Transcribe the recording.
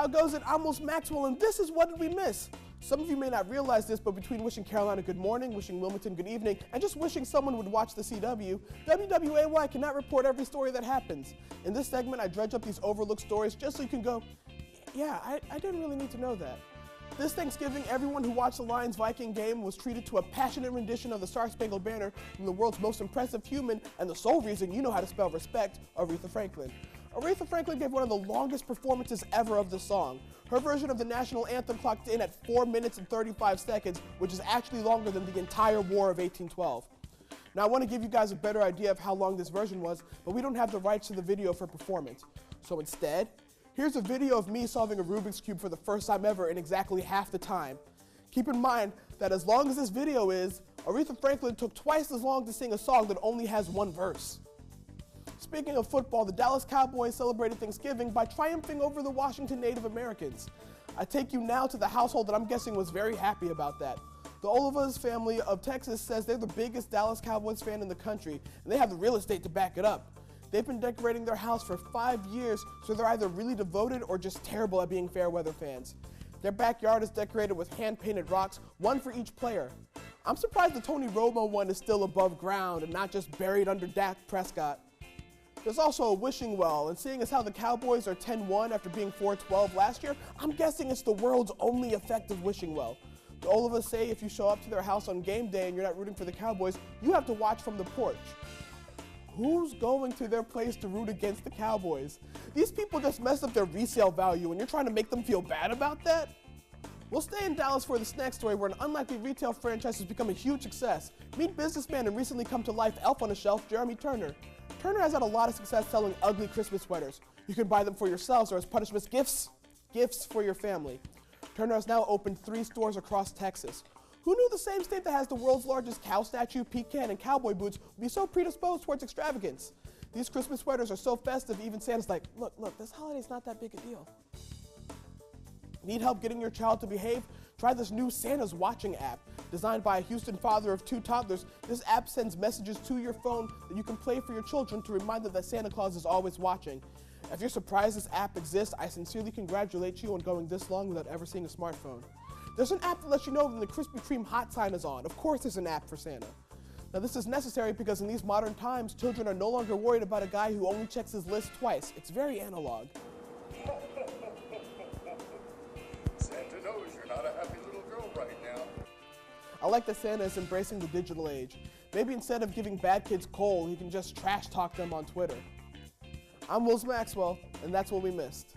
How goes it? I'm Will Maxwell, and this is What Did We Miss? Some of you may not realize this, but between wishing Carolina good morning, wishing Wilmington good evening, and just wishing someone would watch the CW, WWAY cannot report every story that happens. In this segment, I dredge up these overlooked stories just so you can go, yeah, I didn't really need to know that. This Thanksgiving, everyone who watched the Lions-Viking game was treated to a passionate rendition of the Star-Spangled Banner from the world's most impressive human and the sole reason you know how to spell respect, Aretha Franklin. Aretha Franklin gave one of the longest performances ever of the song. Her version of the National Anthem clocked in at 4 minutes and 35 seconds, which is actually longer than the entire War of 1812. Now I want to give you guys a better idea of how long this version was, but we don't have the rights to the video for performance. So instead, here's a video of me solving a Rubik's Cube for the first time ever in exactly half the time. Keep in mind that as long as this video is, Aretha Franklin took twice as long to sing a song that only has one verse. Speaking of football, the Dallas Cowboys celebrated Thanksgiving by triumphing over the Washington Native Americans. I take you now to the household that I'm guessing was very happy about that. The Olivas family of Texas says they're the biggest Dallas Cowboys fan in the country, and they have the real estate to back it up. They've been decorating their house for 5 years, so they're either really devoted or just terrible at being fair weather fans. Their backyard is decorated with hand-painted rocks, one for each player. I'm surprised the Tony Romo one is still above ground and not just buried under Dak Prescott. There's also a wishing well, and seeing as how the Cowboys are 10-1 after being 4-12 last year, I'm guessing it's the world's only effective wishing well. The Olivas say if you show up to their house on game day and you're not rooting for the Cowboys, you have to watch from the porch. Who's going to their place to root against the Cowboys? These people just messed up their resale value and you're trying to make them feel bad about that? We'll stay in Dallas for this next story where an unlikely retail franchise has become a huge success. Meet businessman and recently come to life elf on a shelf, Jeremy Turner. Turner has had a lot of success selling ugly Christmas sweaters. You can buy them for yourselves or as punishment gifts for your family. Turner has now opened 3 stores across Texas. Who knew the same state that has the world's largest cow statue, pecan, and cowboy boots would be so predisposed towards extravagance? These Christmas sweaters are so festive, even Santa's like, look, this holiday's not that big a deal. Need help getting your child to behave? Try this new Santa's Watching app. Designed by a Houston father of 2 toddlers, this app sends messages to your phone that you can play for your children to remind them that Santa Claus is always watching. If you're surprised this app exists, I sincerely congratulate you on going this long without ever seeing a smartphone. There's an app that lets you know when the Krispy Kreme hot sign is on. Of course there's an app for Santa. Now this is necessary because in these modern times, children are no longer worried about a guy who only checks his list twice. It's very analog. Santa knows you're not a happy little girl right now. I like that Santa is embracing the digital age. Maybe instead of giving bad kids coal, he can just trash talk them on Twitter. I'm Will Maxwell, and that's what we missed.